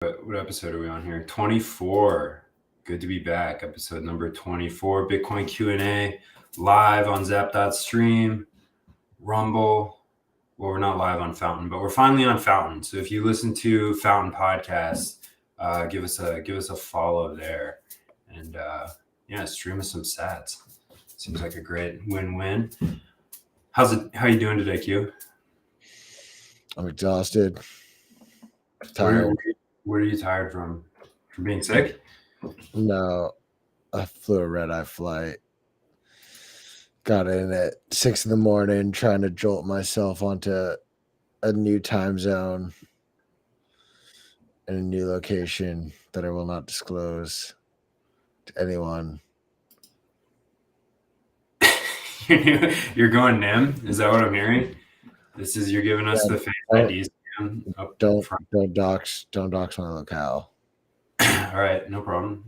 What episode are we on here? 24. Good to be back. Episode number 24. Bitcoin Q&A live on Zap.stream, Rumble. Well, we're not live on Fountain, but we're finally on Fountain. So if you listen to Fountain Podcast, give us a follow there, and stream us some sats. Seems like a great win-win. How you doing today, Q? I'm exhausted. Tired. What are you tired from? From being sick? No, I flew a red-eye flight. Got in at 6 a.m, trying to jolt myself onto a new time zone in a new location that I will not disclose to anyone. You're going NIM? Is that what I'm hearing? You're giving us the fake IDs. Don't dox my locale. All right, no problem.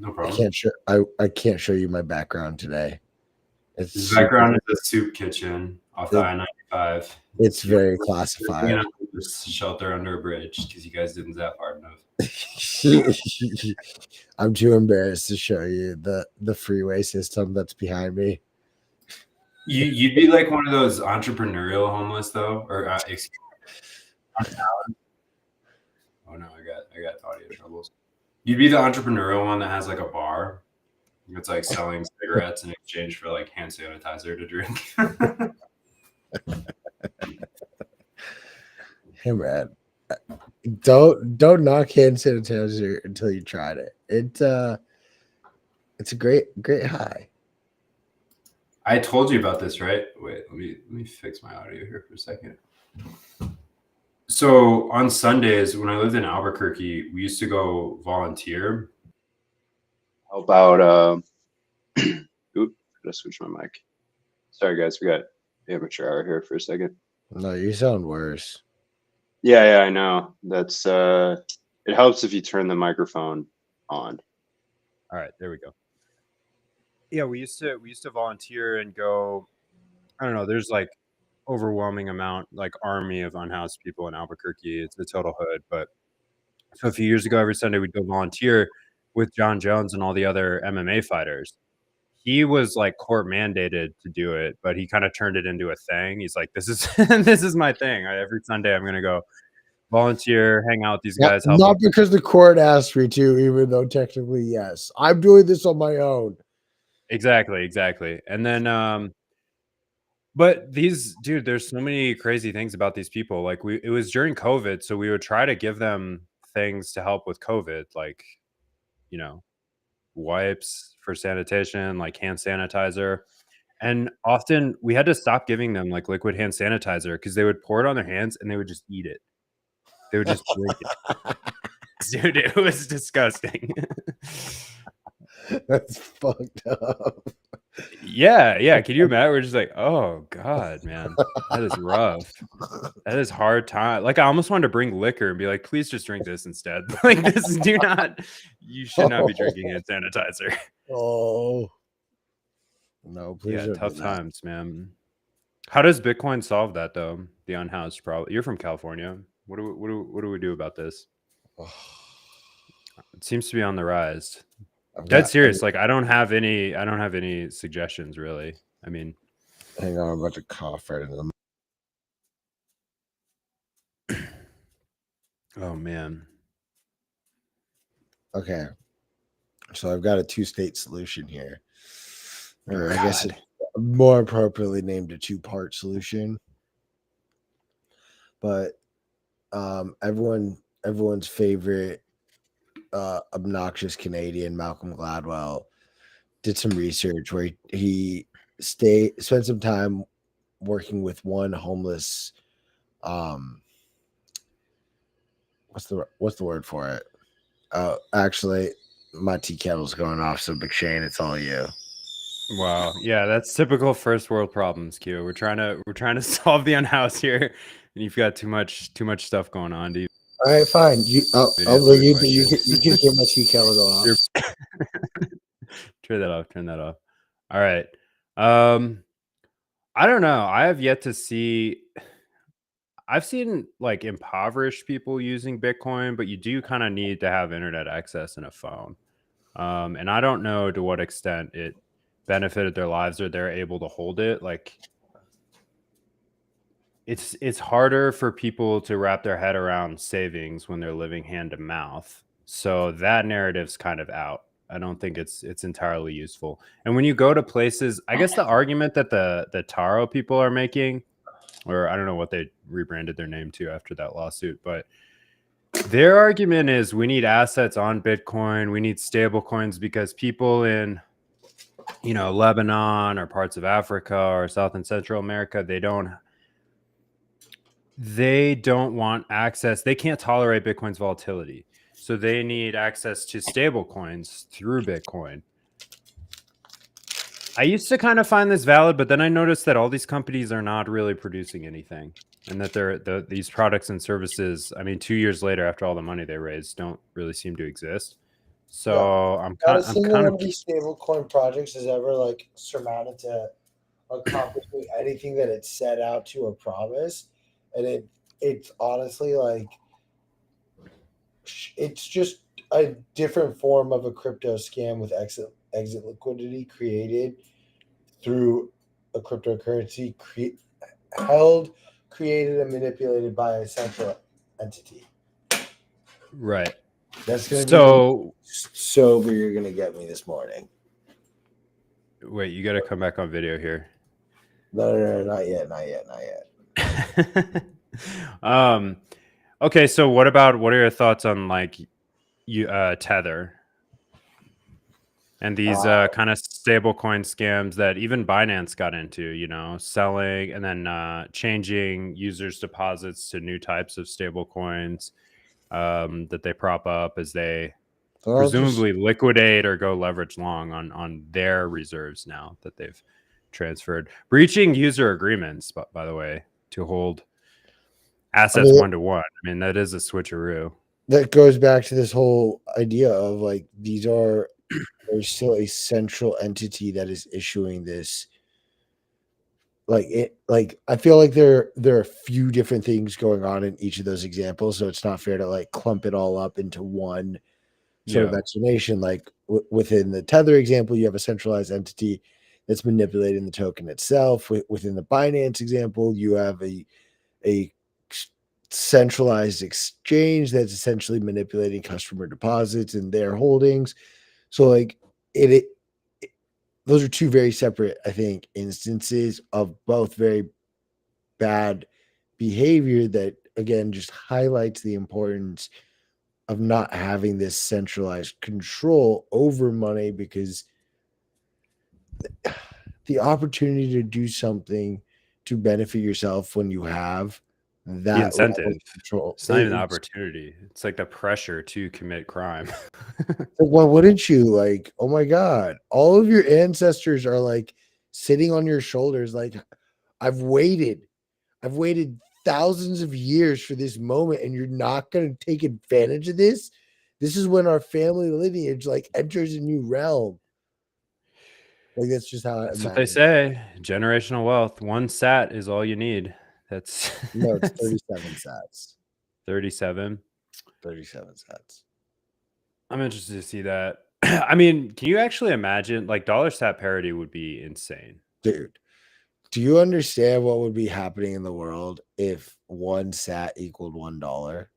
I can't show you my background today. His background is a soup kitchen off the I-95. It's very classified. Shelter under a bridge because you guys didn't zap hard enough. I'm too embarrassed to show you the freeway system that's behind me. You'd be like one of those entrepreneurial homeless though, or oh no, I got audio troubles. You'd be the entrepreneurial one that has like a bar. It's like selling cigarettes in exchange for like hand sanitizer to drink. Hey man, don't knock hand sanitizer until you tried it. It's a great high. I told you about this, right? Wait, let me fix my audio here for a second. So on Sundays, when I lived in Albuquerque, we used to go volunteer. How about oop, gotta switch my mic. Sorry guys, we got amateur hour here for a second. No, you sound worse. Yeah, I know. That's it helps if you turn the microphone on. All right, there we go. Yeah, we used to volunteer and go. I don't know. There's like overwhelming amount, like army of unhoused people in Albuquerque. It's the total hood. But so a few years ago, every Sunday we'd go volunteer with John Jones and all the other MMA fighters. He was like court mandated to do it, but he kind of turned it into a thing. He's like, this is my thing. Every Sunday I'm gonna go volunteer, hang out with these guys. Not because the court asked me to, even though technically yes, I'm doing this on my own. Exactly. And then but there's so many crazy things about these people. Like it was during COVID, so we would try to give them things to help with COVID, like, you know, wipes for sanitation, like hand sanitizer. And often we had to stop giving them like liquid hand sanitizer because they would pour it on their hands and they would just eat it. They would just drink it. Dude, it was disgusting. That's fucked up. Yeah. Can you imagine? We're just like, oh God, man, that is rough. That is hard time. Like I almost wanted to bring liquor and be like, please just drink this instead. Like you should not be drinking hand sanitizer. Oh no, please. Yeah, tough times, man. How does Bitcoin solve that though? The unhoused problem. You're from California. What do we do about this? It seems to be on the rise. Dead serious. Like I don't have any suggestions really. I mean, hang on, I'm about to cough right into them. Oh man. Okay. So I've got a two-state solution here. Or I guess it's more appropriately named a two-part solution. But everyone's favorite obnoxious Canadian, Malcolm Gladwell, did some research where he spent some time working with one homeless what's the word for it? Actually, my tea kettle's going off, so Big Shane, it's all you. Wow. Yeah, that's typical first world problems, Q. We're trying to solve the unhoused here, and you've got too much stuff going on, dude. All right, fine. You can hear my tea kettle go off. Turn that off. All right. I don't know. I have yet to see. I've seen like impoverished people using Bitcoin, but you do kind of need to have internet access and a phone. And I don't know to what extent it benefited their lives or they're able to hold it. Like it's harder for people to wrap their head around savings when they're living hand to mouth. So that narrative's kind of out. I don't think it's entirely useful. And when you go to places, I guess the argument that the Taro people are making, or I don't know what they rebranded their name to after that lawsuit, but their argument is we need assets on Bitcoin, we need stable coins because people in Lebanon or parts of Africa or South and Central America, they don't want access. They can't tolerate Bitcoin's volatility. So they need access to stable coins through Bitcoin. I used to kind of find this valid, but then I noticed that all these companies are not really producing anything. And that these products and services, I mean, 2 years later, after all the money they raised, don't really seem to exist. So I'm kind of these stablecoin projects has ever like surmounted to accomplishing anything that it set out to or promised, and it's honestly like it's just a different form of a crypto scam with exit liquidity created through a cryptocurrency held, created, and manipulated by a central entity. Right. That's going to be sober. You're going to get me this morning. Wait, you got to come back on video here. No, not yet. Okay, so what are your thoughts on like Tether and these kind of stable coin scams that even Binance got into, selling and then changing users' deposits to new types of stable coins that they prop up as they presumably liquidate or go leverage long on their reserves now that they've transferred, breaching user agreements, by the way, to hold assets one-to-one. I mean, that is a switcheroo. That goes back to this whole idea of like there's still a central entity that is issuing this. I feel like there are a few different things going on in each of those examples, so it's not fair to like clump it all up into one sort of explanation. Like within the Tether example, you have a centralized entity that's manipulating the token itself. Within the Binance example, you have a centralized exchange that's essentially manipulating customer deposits and their holdings. So like those are two very separate, I think, instances of both very bad behavior that, again, just highlights the importance of not having this centralized control over money, because the opportunity to do something to benefit yourself when you have that the incentive control, it's not even an opportunity. It's like the pressure to commit crime. Well, wouldn't you? Like, oh my God, all of your ancestors are like sitting on your shoulders. Like, I've waited thousands of years for this moment, and you're not going to take advantage of this. This is when our family lineage like enters a new realm. Like, that's just how that's what they say. Generational wealth. 1 sat is all you need. That's no, it's 37 sats. 37 sats. I'm interested to see that. I mean, can you actually imagine like dollar sat parity would be insane, dude? Do you understand what would be happening in the world if 1 sat equaled $1?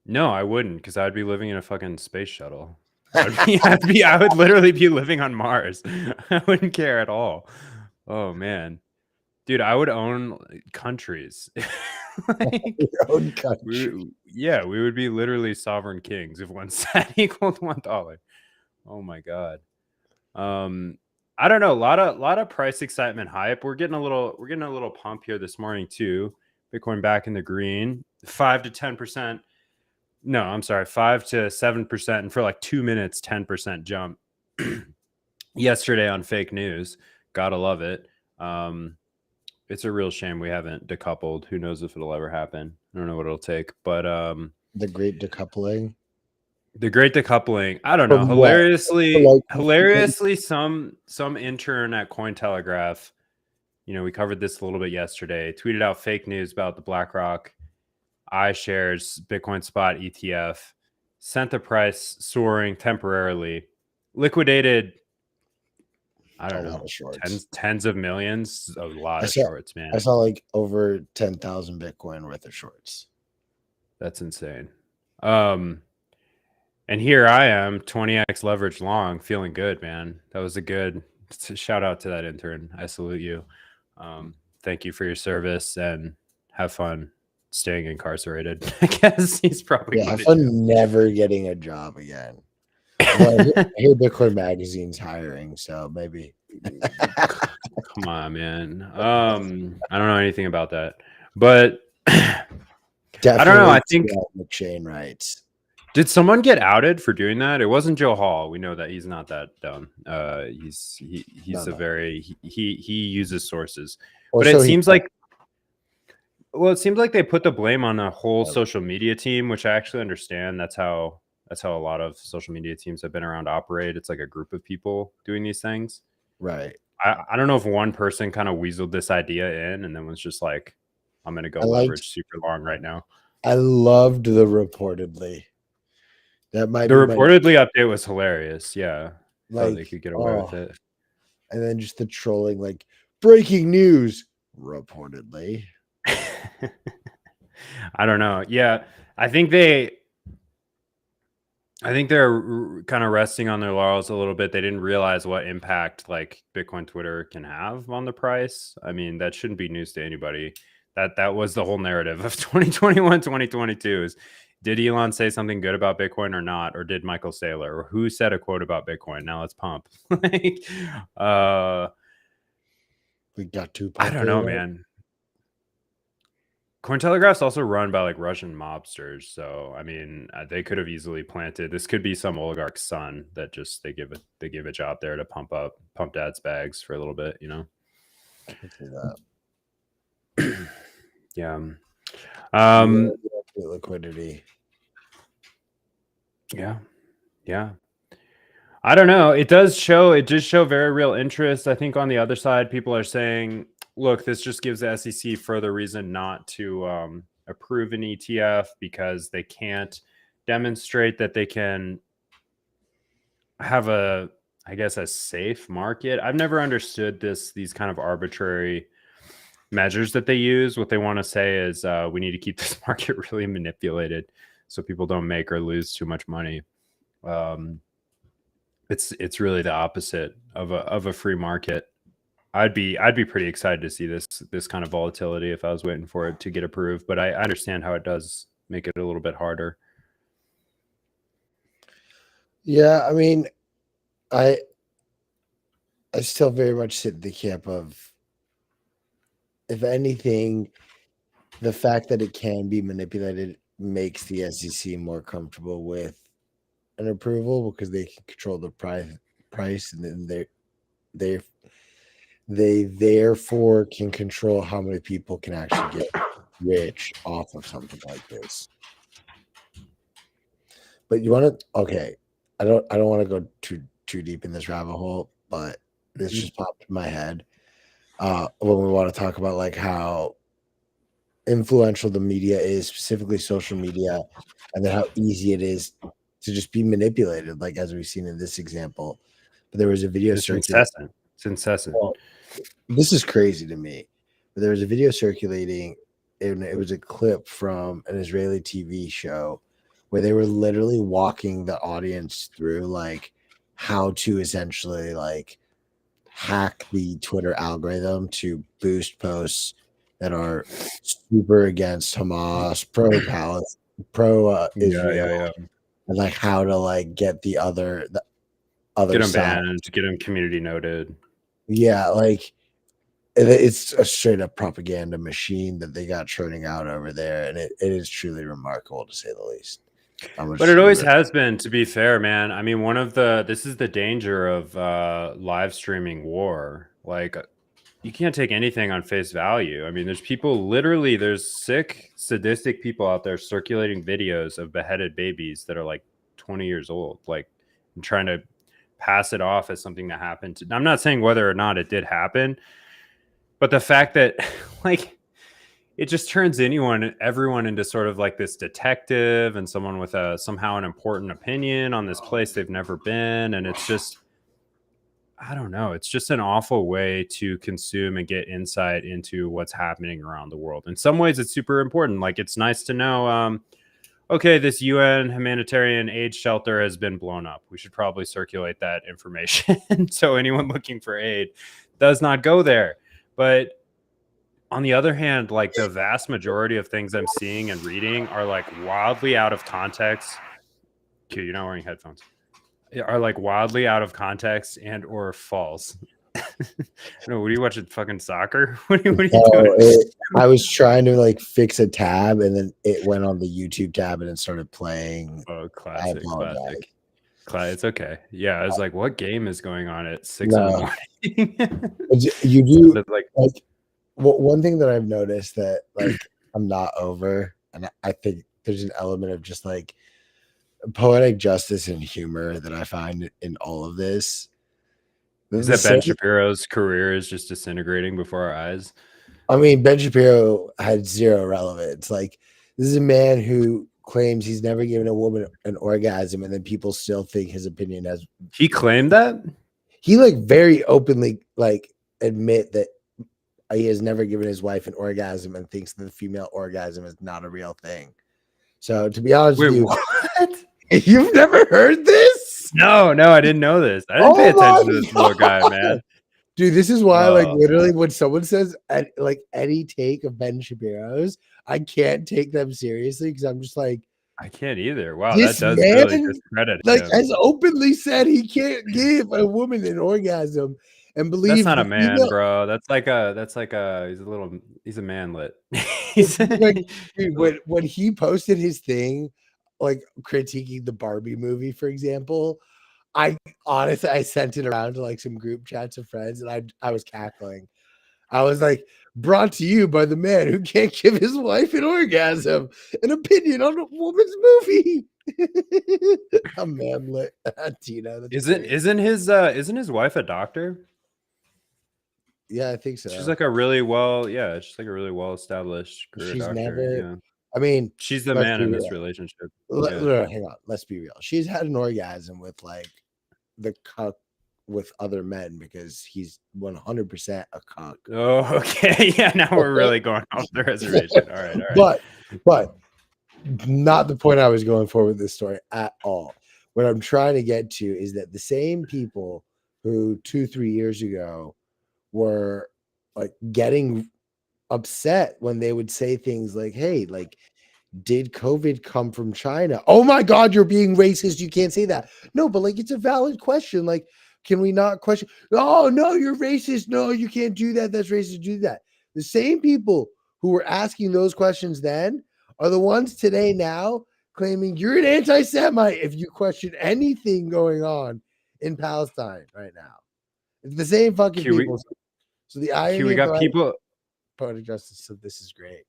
No, I wouldn't, because I'd be living in a fucking space shuttle. I would literally be living on Mars. I wouldn't care at all. Oh man, dude, I would own countries. Own country. We would be literally sovereign kings if 1 sat equaled $1. Oh my God. I don't know. A lot of price excitement hype. We're getting a little pump here this morning too. Bitcoin back in the green, 5 to 10%. No, I'm sorry, 5 to 7%, and for like 2 minutes, 10% jump yesterday on fake news. Gotta love it. It's a real shame we haven't decoupled. Who knows if it'll ever happen? I don't know what it'll take, but the great decoupling. The great decoupling. I don't know. Hilariously, some intern at Cointelegraph, we covered this a little bit yesterday, tweeted out fake news about the BlackRock iShares Bitcoin spot ETF, sent the price soaring temporarily, liquidated, I don't know, tens of millions, a lot of shorts, man. I saw like over 10,000 Bitcoin worth of shorts. That's insane. And here I am, 20x leverage long, feeling good, man. That was a good shout out to that intern. I salute you. Thank you for your service and have fun staying incarcerated. I guess he's probably have fun never getting a job again. Well, I hear Bitcoin Magazine's hiring, so maybe. Come on, man. I don't know anything about that, but definitely I don't know. I think McShane writes. Did someone get outed for doing that? It wasn't Joe Hall. We know that he's not that dumb. He's he uses sources, but it seems like it seems like they put the blame on a whole social media team, which I actually understand. That's how a lot of social media teams have been around to operate. It's like a group of people doing these things. Right. I don't know if one person kind of weaseled this idea in and then was just like, I'm going to go leverage super long right now. I loved the reportedly. That might the reportedly update was hilarious. Yeah. Like they could get away with it. And then just the trolling, like breaking news, reportedly. I don't know. Yeah. I think they're kind of resting on their laurels a little bit. They didn't realize what impact like Bitcoin Twitter can have on the price. I mean, that shouldn't be news to anybody. That was the whole narrative of 2021, 2022 is, did Elon say something good about Bitcoin or not? Or did Michael Saylor? Or who said a quote about Bitcoin? Now let's pump. We got to pump. I don't know, man. Cointelegraph's also run by like Russian mobsters. So, I mean, they could have easily planted. This could be some oligarch's son that just they give a job there to pump dad's bags for a little bit, you know? I can see that. Yeah. Liquidity. Yeah. I don't know. It does show very real interest. I think on the other side, people are saying, look, this just gives the SEC further reason not to approve an ETF because they can't demonstrate that they can have a safe market. I've never understood these kind of arbitrary measures that they use. What they want to say is we need to keep this market really manipulated so people don't make or lose too much money. It's really the opposite of a free market. I'd be pretty excited to see this kind of volatility if I was waiting for it to get approved, but I understand how it does make it a little bit harder. Yeah, I mean, I still very much sit in the camp of, if anything, the fact that it can be manipulated makes the SEC more comfortable with an approval because they can control the price, and then they therefore can control how many people can actually get rich off of something like this. But you want to, okay, I don't want to go too deep in this rabbit hole, but this just popped in my head when we want to talk about like how influential the media is, specifically social media, and then how easy it is to just be manipulated, like as we've seen in this example. But there was a video circulating. It's incessant. Well, this is crazy to me. But there was a video circulating, and it was a clip from an Israeli TV show where they were literally walking the audience through like how to essentially like hack the Twitter algorithm to boost posts that are super against Hamas, pro Israel, and like how to like get the other get them side banned, get them community noted. Yeah, like it's a straight up propaganda machine that they got churning out over there, and it is truly remarkable to say the least. But it always has been, to be fair, man. I mean, this is the danger of live streaming war. Like, you can't take anything on face value. I mean, there's sick, sadistic people out there circulating videos of beheaded babies that are like 20 years old, like trying to pass it off as something that happened. I'm not saying whether or not it did happen, but the fact that like it just turns everyone into sort of like this detective and someone with somehow an important opinion on this place they've never been. And it's just, I don't know. It's just an awful way to consume and get insight into what's happening around the world. In some ways, it's super important. Like, it's nice to know, okay, this UN humanitarian aid shelter has been blown up. We should probably circulate that information so anyone looking for aid does not go there. But on the other hand, like, the vast majority of things I'm seeing and reading are like wildly out of context. Okay, you're not wearing headphones. Are like wildly out of context and or false. No, what are you watching? Fucking soccer? What are you doing? I was trying to like fix a tab, and then it went on the YouTube tab, and it started playing. Oh, classic. It's okay. Yeah, I was like, what game is going on at 6 in the morning? You do like one thing that I've noticed that like I'm not over, and I think there's an element of just like poetic justice and humor that I find in all of this. Is that Ben Shapiro's career is just disintegrating before our eyes? I mean, Ben Shapiro had zero relevance. Like, this is a man who claims he's never given a woman an orgasm, and then people still think his opinion has. He claimed that? He like very openly like admit that he has never given his wife an orgasm and thinks that the female orgasm is not a real thing. So to be honest with you, what? You've never heard this? No, I didn't know this. I didn't pay attention to this little guy, man. Dude, this is why, like, literally, when someone says like any take of Ben Shapiro's, I can't take them seriously because I'm just like, I can't either. Wow, that does really discredit like him. Has openly said he can't give a woman an orgasm and believe that's not a man, bro. That's like a he's a manlet. He's like, dude, when he posted his thing, like critiquing the Barbie movie, for example, I honestly sent it around to like some group chats of friends, and I was cackling. I was like, brought to you by the man who can't give his wife an orgasm, an opinion on a woman's movie. A manlet, Tina. Isn't his wife a doctor? Yeah, I think so. She's like a really well established career she's doctor. Never. Yeah. I mean, she's the man in this relationship. Hang on, let's be real. She's had an orgasm with like the cuck with other men because he's 100% a cuck. Oh, okay. Yeah, now we're really going off the reservation. All right. But not the point I was going for with this story at all. What I'm trying to get to is that the same people who 2-3 years ago were like getting upset when they would say things like, hey, like, did COVID come from China? Oh my God, you're being racist. You can't say that. No, but like, it's a valid question. Like, can we not question? Oh no, you're racist. No, you can't do that. That's racist. Do that. The same people who were asking those questions then are the ones today now claiming you're an anti-Semite if you question anything going on in Palestine right now. It's the same fucking people. So the irony we got people. Poetic justice. So this is great.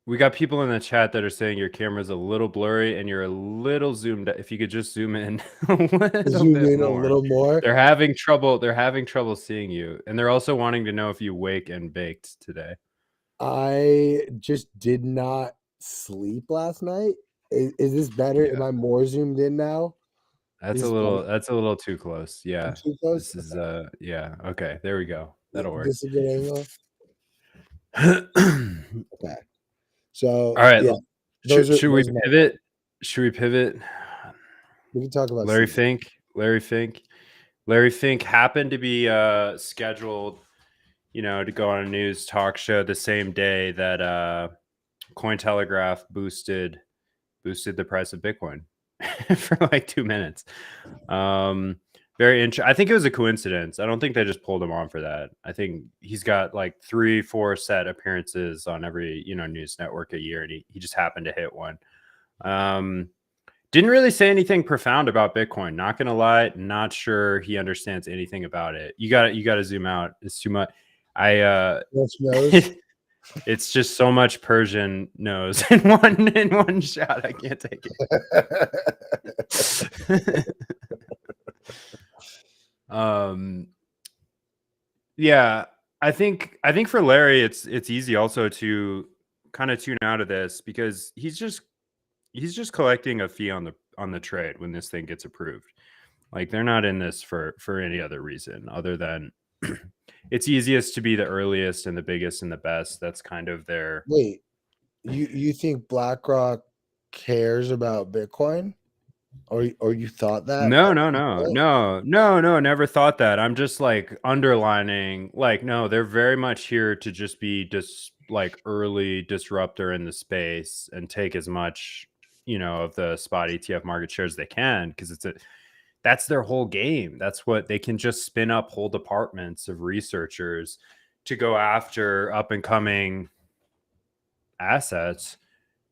We got people in the chat that are saying your camera's a little blurry and you're a little zoomed out. If you could just zoom in a little more. They're having trouble seeing you. And they're also wanting to know if you wake and baked today. I just did not sleep last night. Is this better? Yeah. Am I more zoomed in now? That's a little too close. Yeah. Too close? This is yeah. Okay, there we go. That'll work. This is a good angle. Okay. So all right, yeah, should we pivot? Should we pivot? We can talk about Larry Fink. Larry Fink happened to be scheduled, to go on a news talk show the same day that Cointelegraph boosted the price of Bitcoin for like 2 minutes. Very interesting. I think it was a coincidence. I don't think they just pulled him on for that. I think he's got like 3-4 set appearances on every news network a year, and he just happened to hit one. Didn't really say anything profound about Bitcoin. Not gonna lie, not sure he understands anything about it. You got to zoom out. It's too much. It's just so much Persian nose in one shot. I can't take it. Yeah, I think for Larry, it's easy also to kind of tune out of this because he's just collecting a fee on the trade when this thing gets approved. Like they're not in this for any other reason other than it's easiest to be the earliest and the biggest and the best. That's kind of their. Wait, you think BlackRock cares about Bitcoin, or you thought that? No, never thought that. I'm just like underlining, like, no, they're very much here to just be like early disruptor in the space and take as much, of the spot ETF market share as they can, because that's their whole game. That's what they can just spin up whole departments of researchers to go after up and coming assets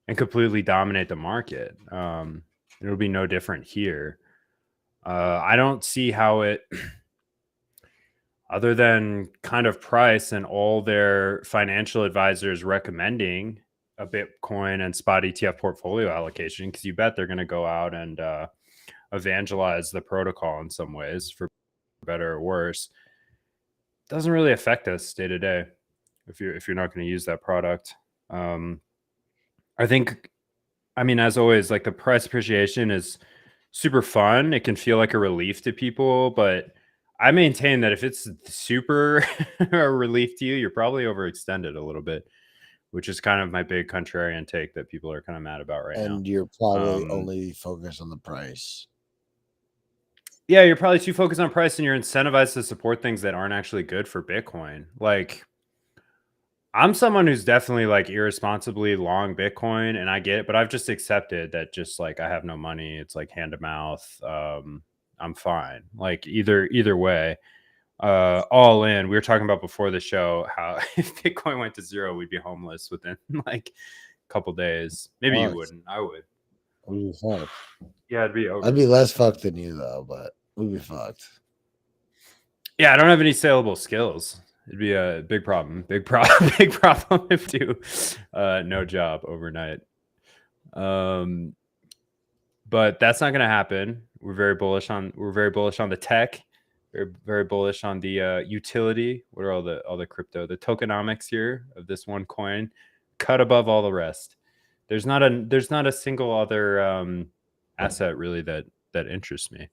and completely dominate the market. It'll be no different here. I don't see how it, other than kind of price and all their financial advisors recommending a Bitcoin and spot ETF portfolio allocation, because you bet they're going to go out and evangelize the protocol in some ways, for better or worse. Doesn't really affect us day to day if you're not going to use that product. I think, as always, like the price appreciation is super fun. It can feel like a relief to people, but I maintain that if it's super a relief to you, you're probably overextended a little bit, which is kind of my big contrarian take that people are kind of mad about right now. And you're probably only focused on the price. Yeah, you're probably too focused on price, and you're incentivized to support things that aren't actually good for Bitcoin. Like, I'm someone who's definitely like irresponsibly long Bitcoin, and I get it, but I've just accepted that just like I have no money. It's like hand to mouth. I'm fine. Like either way, all in. We were talking about before the show how if Bitcoin went to zero, we'd be homeless within like a couple days. Maybe you wouldn't. I would. We'd be fucked. Yeah, it'd be over. I'd be less fucked than you though, but we'd be fucked. Yeah, I don't have any saleable skills. It'd be a big problem. Big problem if do no job overnight. But that's not going to happen. We're very bullish on the tech. We're very bullish on the utility. What are all the crypto, the tokenomics here of this one coin, cut above all the rest. There's not a single other asset really that interests me,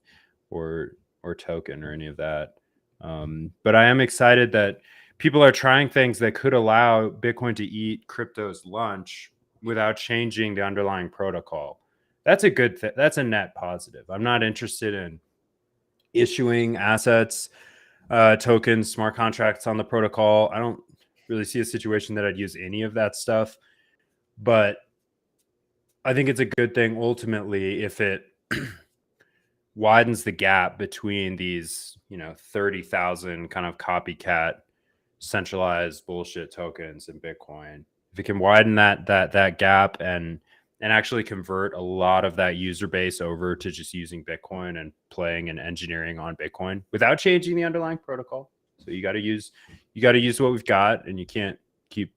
or token or any of that. But I am excited that people are trying things that could allow Bitcoin to eat crypto's lunch without changing the underlying protocol. That's a good thing. That's a net positive. I'm not interested in issuing assets, tokens, smart contracts on the protocol. I don't really see a situation that I'd use any of that stuff, but I think it's a good thing ultimately if it widens the gap between these, 30,000 kind of copycat centralized bullshit tokens and Bitcoin. If it can widen that gap and actually convert a lot of that user base over to just using Bitcoin and playing and engineering on Bitcoin without changing the underlying protocol. So you got to use what we've got, and you can't keep.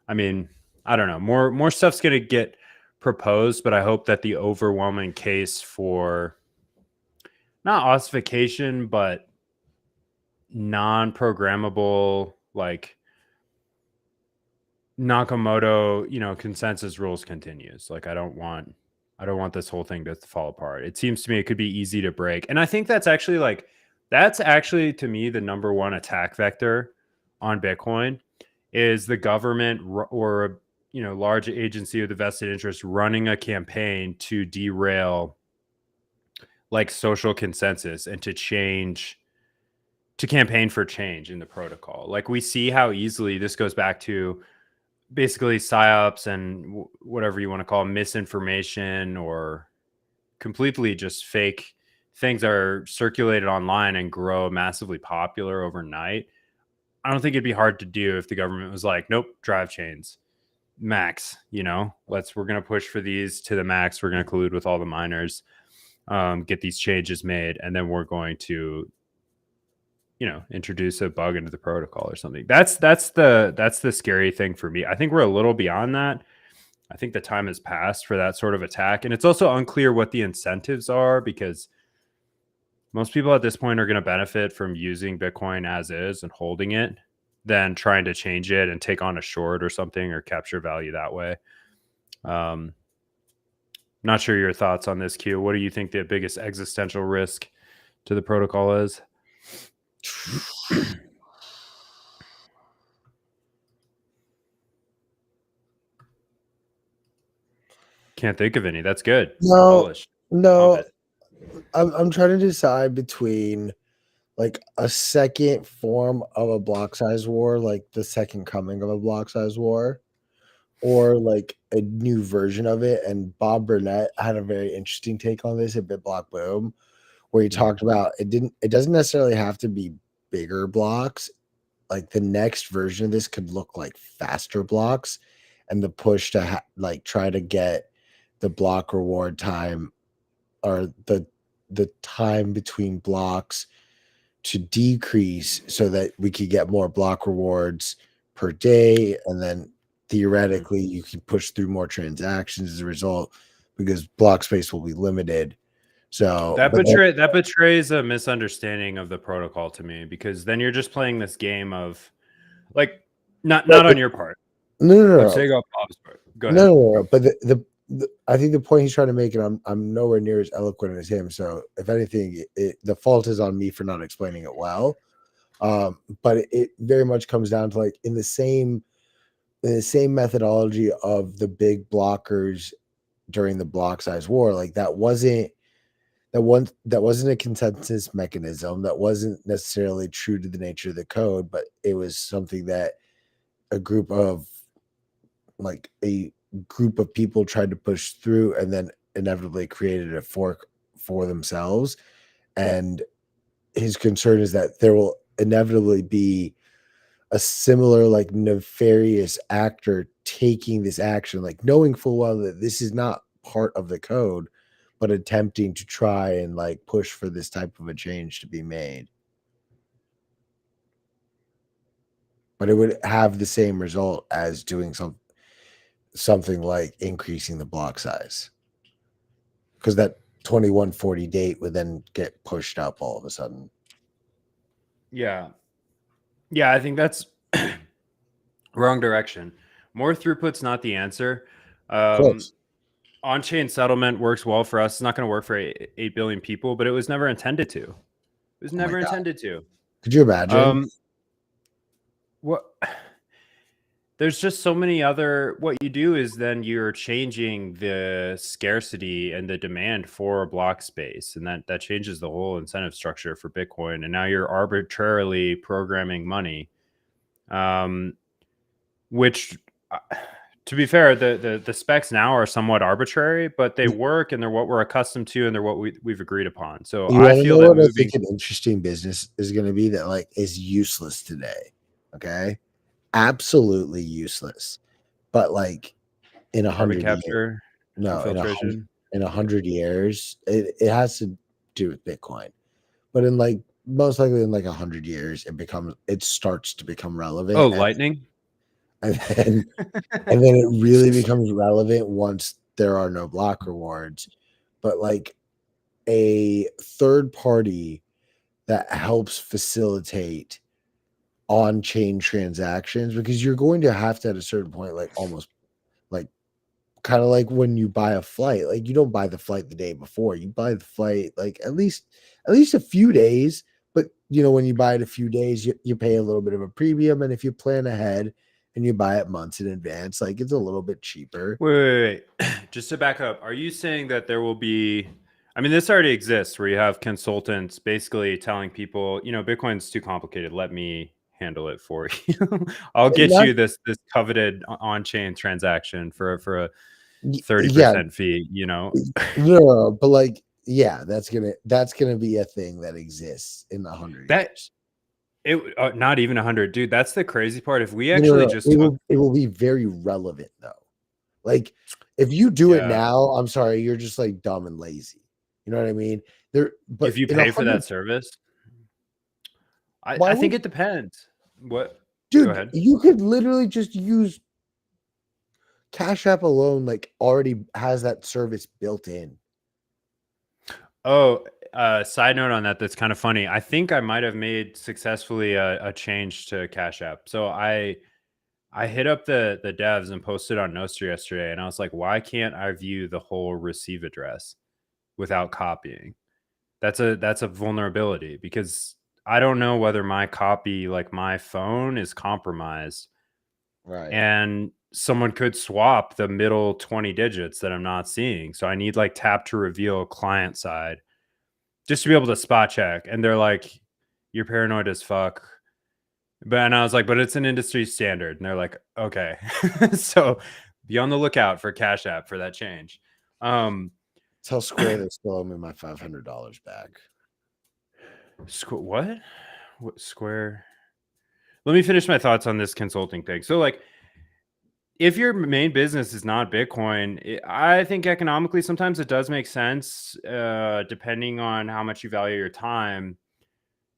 I don't know. More stuff's gonna get proposed, but I hope that the overwhelming case for not ossification, but non-programmable, like Nakamoto, consensus rules continues. Like I don't want this whole thing to fall apart. It seems to me it could be easy to break. And I think that's actually to me the number one attack vector on Bitcoin is the government or large agency with a vested interest running a campaign to derail like social consensus and to campaign for change in the protocol. Like we see how easily this goes back to basically psyops and whatever you want to call misinformation or completely just fake things are circulated online and grow massively popular overnight. I don't think it'd be hard to do if the government was like, nope, drive chains max, we're going to push for these to the max. We're going to collude with all the miners, get these changes made. And then we're going to, introduce a bug into the protocol or something. That's the scary thing for me. I think we're a little beyond that. I think the time has passed for that sort of attack. And it's also unclear what the incentives are, because most people at this point are going to benefit from using Bitcoin as is and holding it. than trying to change it and take on a short or something or capture value that way. Not sure your thoughts on this, Q. What do you think the biggest existential risk to the protocol is? Can't think of any. That's good. No, I'm trying to decide between like a second form of a block size war, like the second coming of a block size war, or like a new version of it. And Bob Burnett had a very interesting take on this at BitBlock Boom, where he talked about it doesn't necessarily have to be bigger blocks. Like the next version of this could look like faster blocks, and the push to like try to get the block reward time or the time between blocks to decrease so that we could get more block rewards per day, and then theoretically you can push through more transactions as a result because block space will be limited. So that betrays a misunderstanding of the protocol to me, because then you're just playing this game of like not on your part. No. Let's take off Bob's part. Go ahead. No. But the I think the point he's trying to make, and I'm nowhere near as eloquent as him. So if anything, the fault is on me for not explaining it well. But it very much comes down to like in the same methodology of the big blockers during the block size war. Like that wasn't a consensus mechanism. That wasn't necessarily true to the nature of the code, but it was something that a group of people tried to push through and then inevitably created a fork for themselves. And his concern is that there will inevitably be a similar like nefarious actor taking this action, like knowing full well that this is not part of the code, but attempting to try and like push for this type of a change to be made. But it would have the same result as doing something like increasing the block size, because that 2140 date would then get pushed up all of a sudden. Yeah, I think that's wrong direction. More throughput's not the answer. On-chain settlement works well for us. It's not going to work for 8 billion people, but it was never intended to. It was never intended to. Could you imagine? What? There's just so many other. What you do is then you're changing the scarcity and the demand for block space, and that changes the whole incentive structure for Bitcoin. And now you're arbitrarily programming money, which, to be fair, the specs now are somewhat arbitrary, but they work and they're what we're accustomed to and they're what we've agreed upon. So I feel that I think an interesting business is going to be that like is useless today. Okay. Absolutely useless. But like in 100 years, in 100 years, it has to do with Bitcoin. But in like most likely in like 100 years, it starts to become relevant. Oh, Lightning. And then it really becomes relevant once there are no block rewards. But like a third party that helps facilitate on-chain transactions, because you're going to have to at a certain point, like almost like kind of like when you buy a flight, like you don't buy the flight the day before, you buy the flight like at least a few days. But you know, when you buy it a few days, you pay a little bit of a premium, and if you plan ahead and you buy it months in advance, like it's a little bit cheaper. Wait. Just to back up, are you saying that there will be, I mean, this already exists where you have consultants basically telling people, you know, Bitcoin's too complicated, let me handle it for you. I'll get you this coveted on-chain transaction for a 30% fee, you know? No, but like, yeah, that's gonna be a thing that exists in 100 years. Not even 100, dude. That's the crazy part. If we actually it will be very relevant though. Like if you do it now, I'm sorry, you're just like dumb and lazy. You know what I mean? But if you pay for that service, I think it depends. What, dude? Go ahead. You could literally just use Cash App alone. Like already has that service built in. Oh, Side note on that, that's kind of funny. I think I might have made successfully a change to Cash App. So I hit up the devs and posted on Nostr yesterday, and I was like, why can't I view the whole receive address without copying? That's a vulnerability, because I don't know whether my copy, like my phone, is compromised. Right. And someone could swap the middle 20 digits that I'm not seeing. So I need like tap to reveal client side just to be able to spot check. And they're like, you're paranoid as fuck. And I was like, but it's an industry standard. And they're like, okay. So be on the lookout for Cash App for that change. Tell Square they still owe me my $500 back. What? What Square? Let me finish my thoughts on this consulting thing. So like, if your main business is not Bitcoin, I think economically sometimes it does make sense, depending on how much you value your time,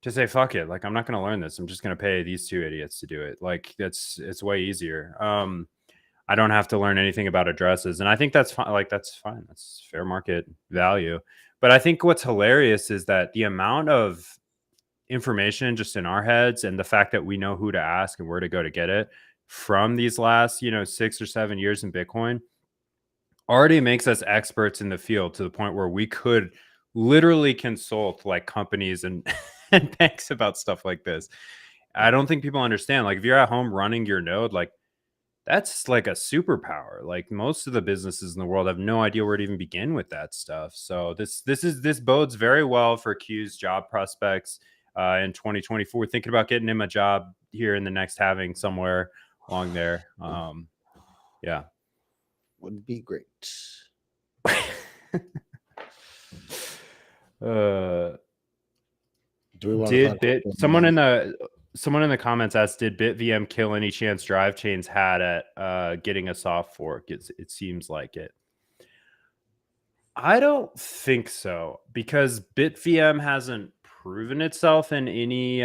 to say, fuck it. Like, I'm not going to learn this. I'm just going to pay these two idiots to do it. Like, it's way easier. I don't have to learn anything about addresses. And I think that's fine. Like, that's fine. That's fair market value. But I think what's hilarious is that the amount of information just in our heads, and the fact that we know who to ask and where to go to get it from these last 6 or 7 years in Bitcoin, already makes us experts in the field, to the point where we could literally consult like companies and and banks about stuff like this. I don't think people understand, like, if you're at home running your node, like, that's like a superpower. Like, most of the businesses in the world have no idea where to even begin with that stuff. So this bodes very well for Q's job prospects in 2024. Thinking about getting him a job here in the next halving somewhere along there. Yeah, Would be great. Do we want to someone in the comments asked, did BitVM kill any chance Drive Chains had at getting a soft fork? It seems like it. I don't think so, because BitVM hasn't proven itself in any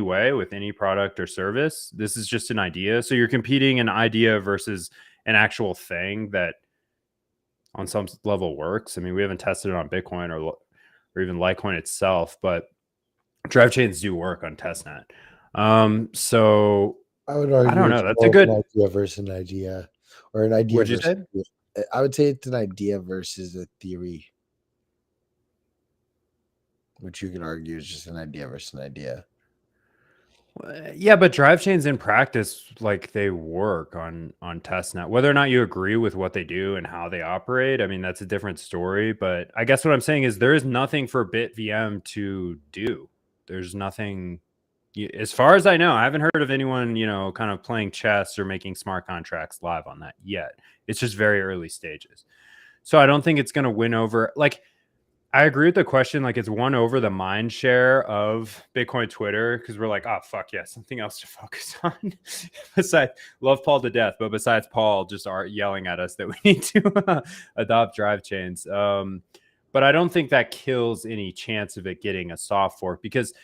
way with any product or service. This is just an idea. So you're competing an idea versus an actual thing that on some level works. I mean, we haven't tested it on Bitcoin or even Litecoin itself, but Drive Chains do work on testnet. So I would argue, I don't know. That's a good idea versus an idea, or an idea. What'd you say? I would say it's an idea versus a theory, which you could argue is just an idea versus an idea. Yeah, but Drive Chains in practice, like, they work on testnet. Whether or not you agree with what they do and how they operate, I mean, that's a different story. But I guess what I'm saying is there is nothing for BitVM to do. There's nothing, as far as I know. I haven't heard of anyone, kind of playing chess or making smart contracts live on that yet. It's just very early stages. So I don't think it's going to win over, like, I agree with the question. Like, it's won over the mind share of Bitcoin Twitter, because we're like, oh, fuck yeah, something else to focus on. Besides, love Paul to death, but besides Paul just yelling at us that we need to adopt Drive Chains. But I don't think that kills any chance of it getting a soft fork, because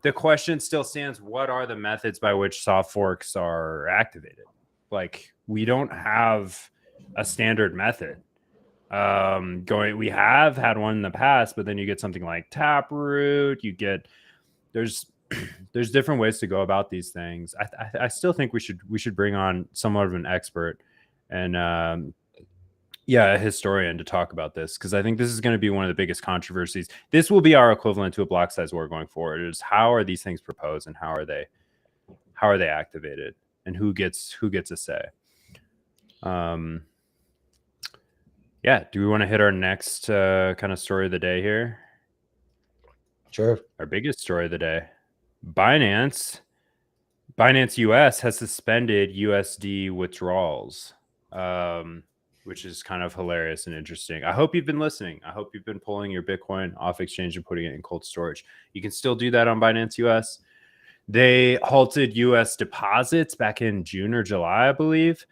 the question still stands: what are the methods by which soft forks are activated? Like, we don't have a standard method. We have had one in the past, but then you get something like Taproot. There's different ways to go about these things. I still think we should bring on somewhat of an expert and a historian to talk about this, because I think this is going to be one of the biggest controversies. This will be our equivalent to a block size war going forward. Is how are these things proposed, and how are they activated, and who gets a say? Yeah, do we want to hit our next kind of story of the day here? Sure. Our biggest story of the day. Binance US has suspended USD withdrawals, which is kind of hilarious and interesting. I hope you've been listening. I hope you've been pulling your Bitcoin off exchange and putting it in cold storage. You can still do that on Binance US. They halted US deposits back in June or July, I believe.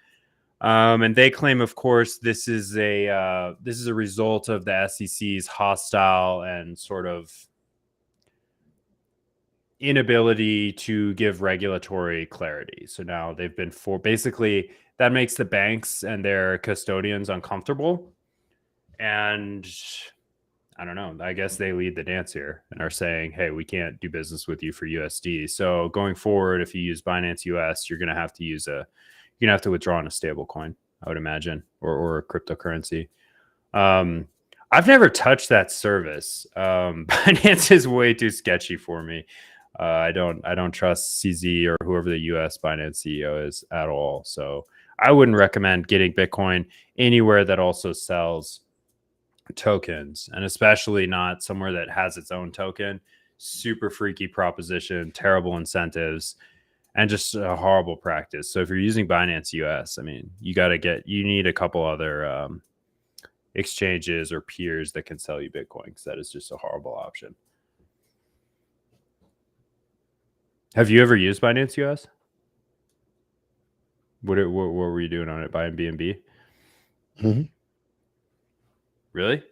And they claim, of course, this is a result of the SEC's hostile and sort of inability to give regulatory clarity. So now they've been basically, that makes the banks and their custodians uncomfortable. And I don't know. I guess they lead the dance here and are saying, hey, we can't do business with you for USD. So going forward, if you use Binance US, you're going to have to withdraw in a stable coin, I would imagine, or a cryptocurrency. I've never touched that service. Binance is way too sketchy for me. I don't trust CZ or whoever the US Binance CEO is at all. So I wouldn't recommend getting Bitcoin anywhere that also sells tokens, and especially not somewhere that has its own token. Super freaky proposition, terrible incentives, and just a horrible practice. So if you're using Binance US, I mean, you need a couple other exchanges or peers that can sell you Bitcoin, because that is just a horrible option. Have you ever used Binance US? What were you doing on it? Buying BNB? Mm-hmm. Really?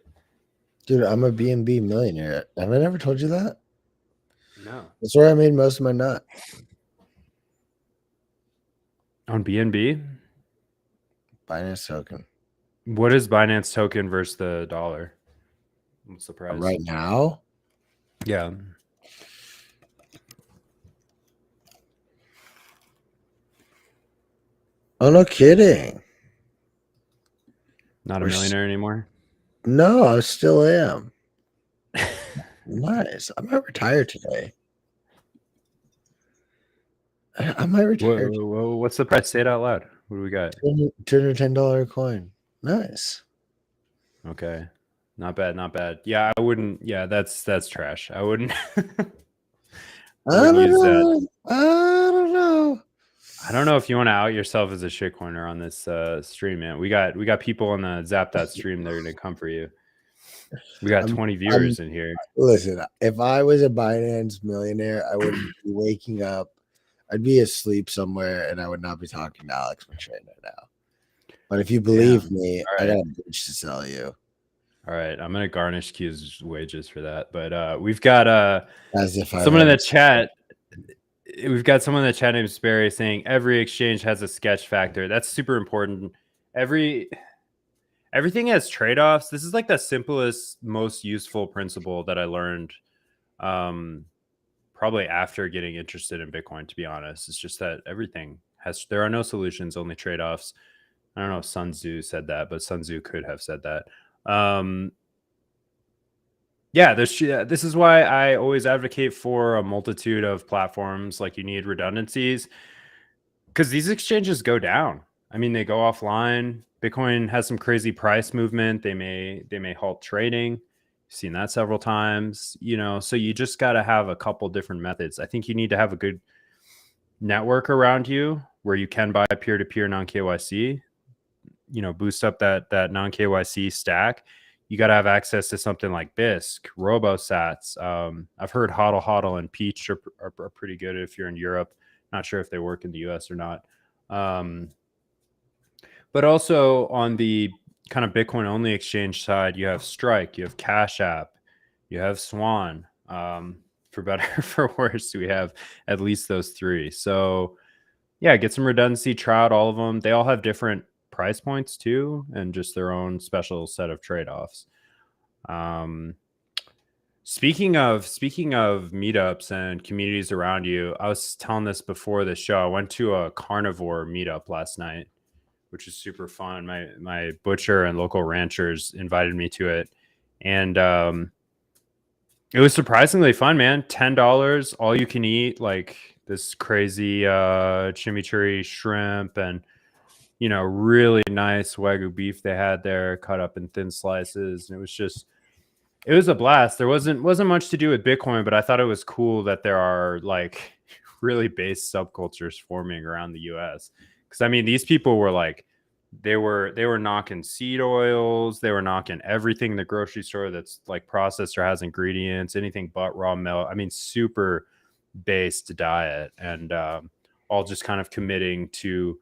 Dude, I'm a BNB millionaire. Have I never told you that? No. That's where I made most of my nut. On BNB? Binance token. What is Binance token versus the dollar? What's the price? Right now? Yeah. Oh, no kidding. Not a millionaire anymore? No, I still am. Nice. I might retire today. I might retire. Whoa, what's the price? Say it out loud. What do we got? $210 coin. Nice. Okay. Not bad. Yeah, I wouldn't. Yeah, that's trash. I wouldn't. I don't know. I don't know if you want to out yourself as a shitcoiner on this stream, man. We got people on the Zap stream that are gonna come for you. We got 20 viewers in here. Listen, if I was a Binance millionaire, I wouldn't be waking up. I'd be asleep somewhere, and I would not be talking to Alex McShane right now. But if you believe me, I got a bitch to sell you. All right, I'm gonna garnish Q's wages for that. But we've got someone in the chat. We've got someone in the chat named Sperry saying every exchange has a sketch factor. That's super important. Everything has trade-offs. This is like the simplest, most useful principle that I learned probably after getting interested in Bitcoin, to be honest. It's just that there are no solutions, only trade-offs. I don't know if Sun Tzu said that, but Sun Tzu could have said that. This is why I always advocate for a multitude of platforms. Like, you need redundancies, because these exchanges go down. I mean, they go offline. Bitcoin has some crazy price movement. They may halt trading. You've seen that several times, so you just got to have a couple different methods. I think you need to have a good network around you where you can buy peer-to-peer non-KYC, boost up that non-KYC stack. You got to have access to something like BISC, RoboSats. I've heard HODL and Peach are pretty good if you're in Europe. Not sure if they work in the US or not. But also on the kind of Bitcoin only exchange side, you have Strike, you have Cash App, you have Swan. For better or for worse, we have at least those three. So yeah, get some redundancy, try out all of them. They all have different price points too, and just their own special set of trade-offs. Speaking of meetups and communities around you, I was telling this before the show. I went to a carnivore meetup last night, which is super fun. My butcher and local ranchers invited me to it, and it was surprisingly fun, man. $10, all you can eat, like this crazy chimichurri shrimp and really nice Wagyu beef they had there, cut up in thin slices. And it was a blast. There wasn't much to do with Bitcoin, but I thought it was cool that there are like really base subcultures forming around the US. Because I mean, these people were like, they were knocking seed oils, they were knocking everything in the grocery store that's like processed or has ingredients, anything but raw milk. I mean, super based diet, and all just kind of committing to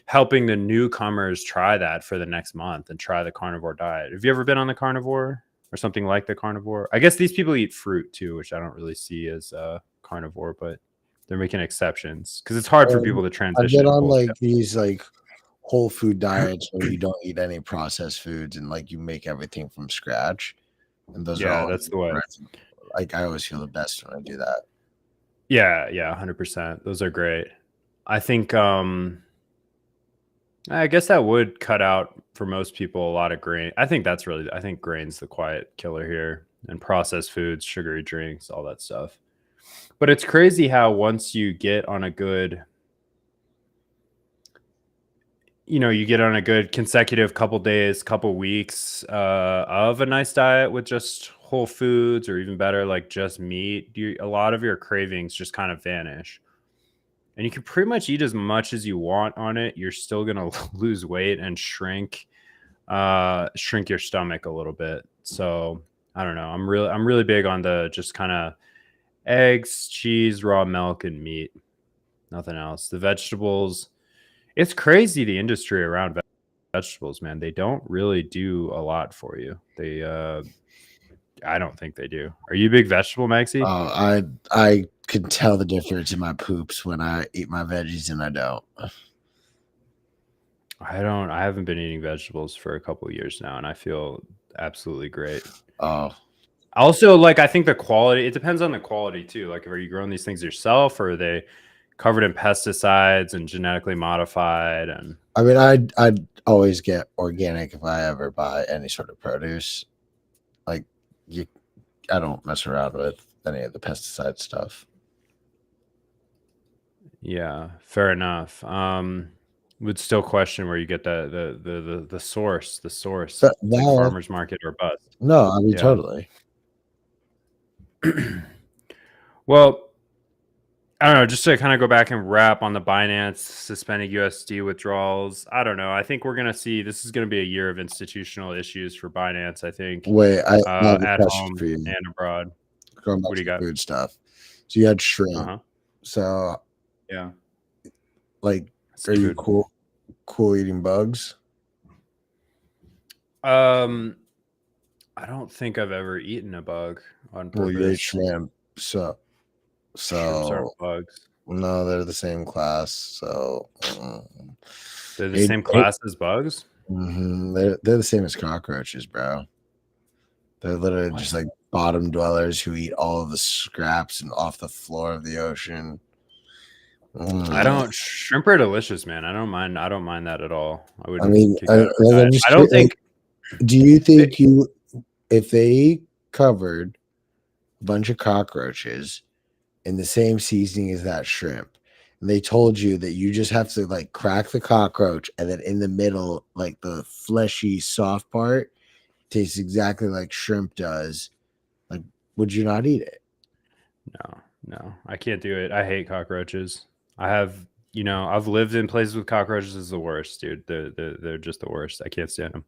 helping the newcomers try that for the next month and try the carnivore diet. Have you ever been on the carnivore or something like the carnivore? I guess these people eat fruit too, which I don't really see as carnivore, but they're making exceptions because it's hard for people to transition. I get on like these like whole food diets where you don't eat any processed foods and like you make everything from scratch. And those are all that's the way. Like I always feel the best when I do that. Yeah, 100%. Those are great. I think I guess that would cut out for most people a lot of grain. I think grain's the quiet killer here, and processed foods, sugary drinks, all that stuff. But it's crazy how once you get on a good, you get on a good consecutive couple days, couple weeks of a nice diet with just whole foods, or even better, like just meat, a lot of your cravings just kind of vanish. And you can pretty much eat as much as you want on it. You're still going to lose weight and shrink your stomach a little bit. So I don't know. I'm really big on the just kind of eggs, cheese, raw milk, and meat. Nothing else. The vegetables, it's crazy, the industry around vegetables, man. They don't really do a lot for you. I don't think they do. Are you a big vegetable, Maxie? I can tell the difference in my poops when I eat my veggies and I don't. I haven't been eating vegetables for a couple of years now, and I feel absolutely great. Oh. Also, like, I think the quality, it depends on the quality too. Like, are you growing these things yourself, or are they covered in pesticides and genetically modified? And I mean, I'd always get organic if I ever buy any sort of produce. Like, I don't mess around with any of the pesticide stuff. Yeah, fair enough. Would still question where you get the source, like farmer's market or bust. No, I mean, totally. Well, I don't know, just to kind of go back and wrap on the Binance suspended USD withdrawals. I don't know. I think we're going to see, this is going to be a year of institutional issues for Binance, I think. Wait, I have a at question home for you. and abroad. Going back to food stuff. So you had shrimp. So yeah, like, are you cool eating bugs? I don't think I've ever eaten a bug on purpose. Well, you ate shrimp, so shrimps aren't bugs. No, they're the same class. So they're the same class as bugs. They're the same as cockroaches, bro. They're literally just like bottom dwellers who eat all of the scraps and off the floor of the ocean. Shrimp are delicious, man. I don't mind that at all. I don't think. Do you think if they covered a bunch of cockroaches in the same seasoning as that shrimp, and they told you that you just have to like crack the cockroach, and then in the middle, like the fleshy soft part tastes exactly like shrimp does, like, would you not eat it? No, I can't do it. I hate cockroaches. I've lived in places with cockroaches. Is the worst, dude. They're just the worst. I can't stand them.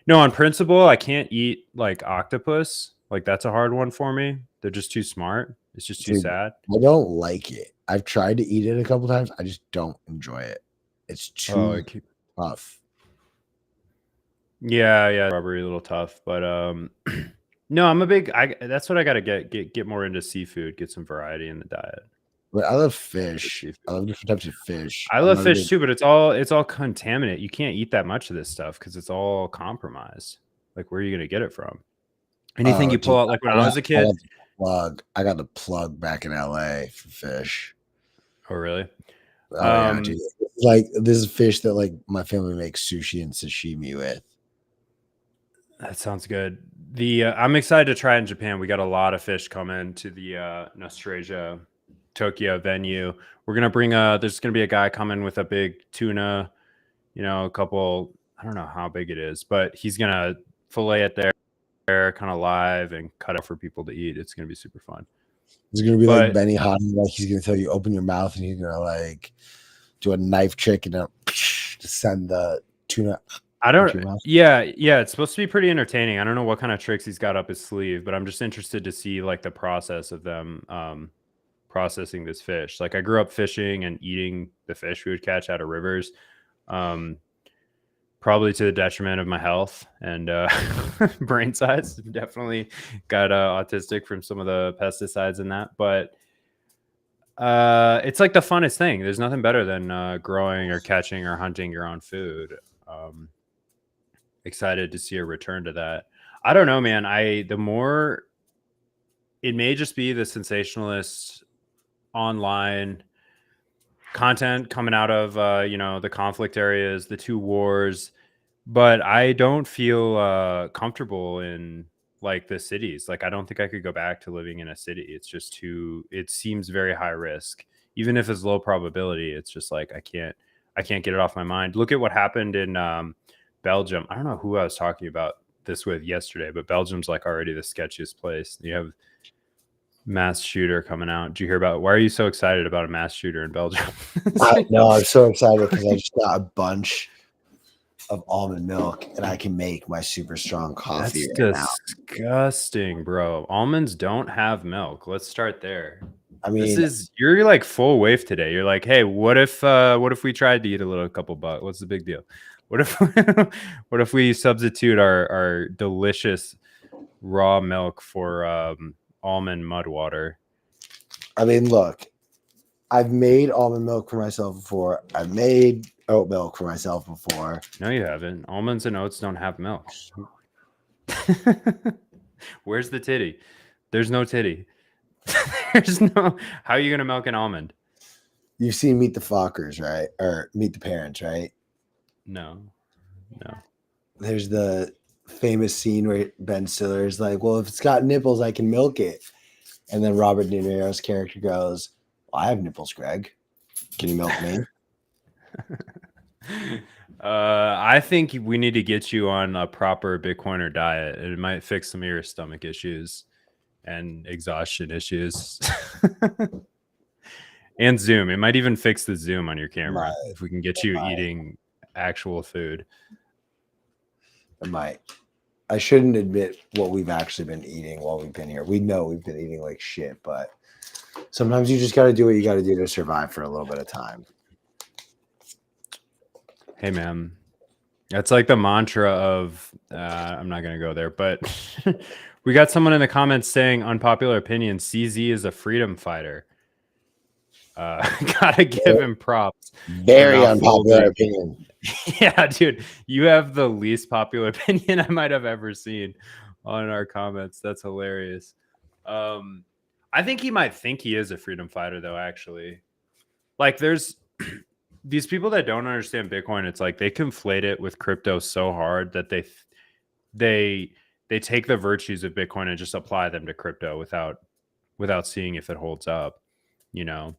No, on principle, I can't eat like octopus. Like, that's a hard one for me. They're just too smart. It's just too sad. I don't like it. I've tried to eat it a couple times. I just don't enjoy it. It's too tough. Yeah, rubbery, a little tough. But no, I'm a big. That's what I gotta get more into seafood. Get some variety in the diet. But I love fish. I love different types of fish. I love fish too, but it's all contaminated. You can't eat that much of this stuff because it's all compromised. Like, where are you gonna get it from? Anything you pull out, like when I was a kid. I got the plug back in LA for fish. Oh, really? Yeah, dude. Like, this is fish that like my family makes sushi and sashimi with. That sounds good. I'm excited to try in Japan. We got a lot of fish coming to the Nostalgia Tokyo venue. We're gonna bring there's gonna be a guy coming with a big tuna, a couple, I don't know how big it is, but he's gonna fillet it there kind of live and cut it for people to eat. It's gonna be super fun. It's gonna be like Benny Hanna, like he's gonna tell you open your mouth and he's gonna like do a knife trick and just send the tuna. Yeah, it's supposed to be pretty entertaining. I don't know what kind of tricks he's got up his sleeve, but I'm just interested to see like the process of them processing this fish. Like, I grew up fishing and eating the fish we would catch out of rivers, probably to the detriment of my health and brain size. Definitely got autistic from some of the pesticides in that, but it's like the funnest thing. There's nothing better than growing or catching or hunting your own food. Excited to see a return to that. I don't know, man. The more it may just be the sensationalist online content coming out of the conflict areas, the two wars, but I don't feel comfortable in like the cities. Like I don't think I could go back to living in a city. It's just it seems very high risk. Even if it's low probability, it's just like I can't get it off my mind. Look at what happened in Belgium. I don't know who I was talking about this with yesterday, but Belgium's like already the sketchiest place. You have mass shooter coming out. Did you hear about? Why are you so excited about a mass shooter in Belgium? No, I'm so excited because I just got a bunch of almond milk and I can make my super strong coffee. That's disgusting, bro. Almonds don't have milk. Let's start there. I mean, you're like full wave today. You're like, hey, what if we tried to eat a couple bucks? What's the big deal? What if we substitute our delicious raw milk for almond mud water? I mean, look, I've made almond milk for myself before. I've made oat milk for myself before. No, you haven't. Almonds and oats don't have milk. Where's the titty? There's no titty. There's no. How are you gonna milk an almond? You've seen Meet the Fockers, right? Or Meet the Parents, right? No. There's the famous scene where Ben Stiller is like, "Well, if it's got nipples, I can milk it." And then Robert De Niro's character goes, well, "I have nipples, Greg. Can you milk me?" I think we need to get you on a proper Bitcoiner diet. It might fix some of your stomach issues and exhaustion issues. And Zoom. It might even fix the zoom on your camera if we can get you eating actual food. It might. I shouldn't admit what we've actually been eating while we've been here. We know we've been eating like shit, but sometimes you just got to do what you got to do to survive for a little bit of time. Hey, man. That's like the mantra of, I'm not going to go there, but we got someone in the comments saying, unpopular opinion, CZ is a freedom fighter. Gotta give him props. Very unpopular opinion. Yeah, dude, you have the least popular opinion I might have ever seen on our comments. That's hilarious. I think he might think he is a freedom fighter, though, actually. Like, there's these people that don't understand Bitcoin. It's like they conflate it with crypto so hard that they take the virtues of Bitcoin and just apply them to crypto without seeing if it holds up, you know.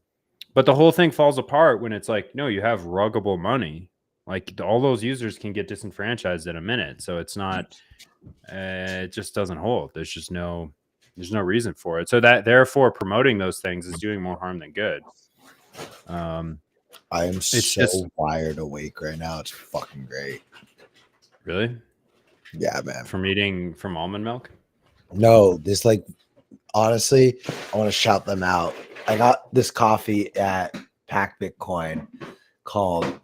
But the whole thing falls apart when it's like, no, you have ruggable money. Like all those users can get disenfranchised in a minute. So it's not, it just doesn't hold. There's no reason for it. So that therefore promoting those things is doing more harm than good. I am so wired awake right now. It's fucking great. Really? Yeah, man. From almond milk? No, this like, honestly, I want to shout them out. I got this coffee at Pack Bitcoin called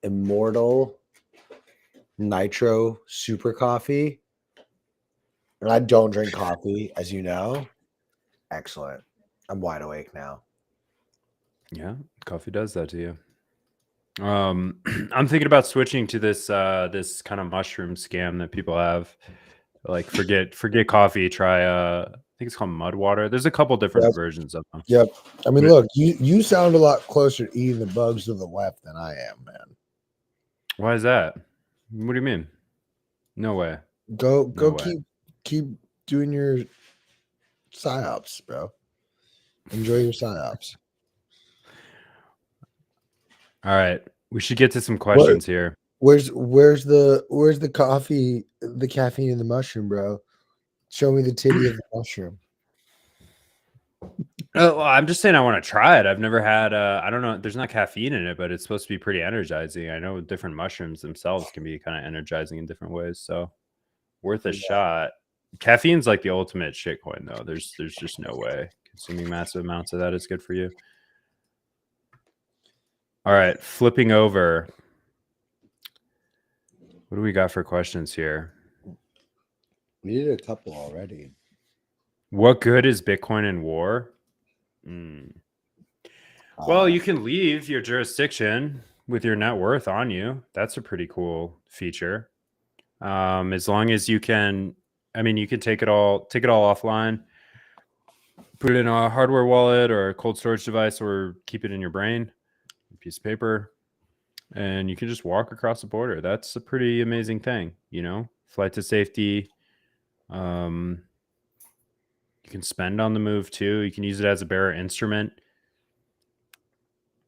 Immortal Nitro Super Coffee. And I don't drink coffee, as you know. Excellent. I'm wide awake now. Yeah, coffee does that to you. I'm thinking about switching to this kind of mushroom scam that people have. Like forget coffee, try I think it's called mud water. There's a couple different versions of them. Yep. I mean, look, you sound a lot closer to eating the bugs of the left than I am, man. Why is that? What do you mean? No way. Go keep doing your psyops, bro. Enjoy your psyops. All right. We should get to some questions here. Where's the coffee, the caffeine in the mushroom, bro? Show me the titty of the mushroom. Oh, well, I'm just saying I want to try it. I've never had I don't know, there's not caffeine in it, but it's supposed to be pretty energizing. I know different mushrooms themselves can be kind of energizing in different ways, so worth a shot. Caffeine's like the ultimate shitcoin though. There's just no way consuming massive amounts of that is good for you. All right, flipping over. What do we got for questions here? We did a couple already. What good is Bitcoin in war? Well, you can leave your jurisdiction with your net worth on you. That's a pretty cool feature. As long as you can, I mean, you can take it all offline, put it in a hardware wallet or a cold storage device, or keep it in your brain, a piece of paper, and you can just walk across the border. That's a pretty amazing thing, you know. Flight to safety. You can spend on the move too. You can use it as a bearer instrument.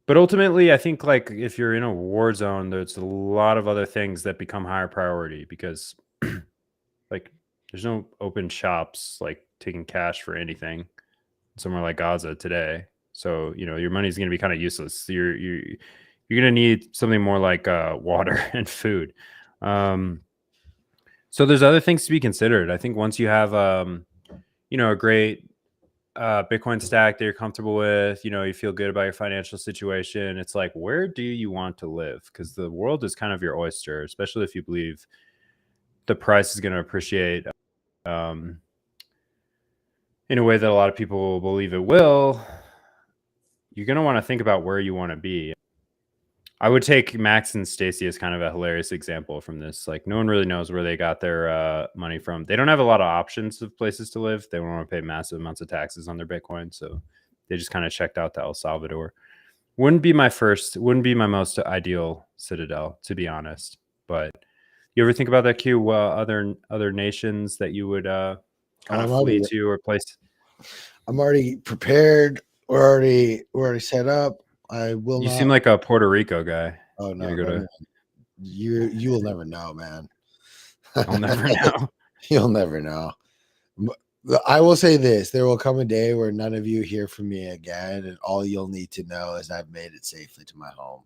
But ultimately, I think like if you're in a war zone, there's a lot of other things that become higher priority because like there's no open shops like taking cash for anything somewhere like Gaza today. So, you know, your money's going to be kind of useless. You're going to need something more like water and food. So there's other things to be considered. I think once you have, you know, a great Bitcoin stack that you're comfortable with, you know, you feel good about your financial situation. It's like, where do you want to live? Because the world is kind of your oyster, especially if you believe the price is going to appreciate in a way that a lot of people believe it will. You're going to want to think about where you want to be. I would take Max and Stacy as kind of a hilarious example from this. Like, no one really knows where they got their money from. They don't have a lot of options of places to live. They don't want to pay massive amounts of taxes on their Bitcoin. So they just kind of checked out to El Salvador. Wouldn't be my most ideal citadel, to be honest. But you ever think about that, Q? Other nations that you would kind of flee to or place? I'm already prepared. We're already set up. I will. You seem like a Puerto Rico guy. Oh no, you will never know, man. I'll never know. You'll never know. I will say this: there will come a day where none of you hear from me again, and all you'll need to know is I've made it safely to my home.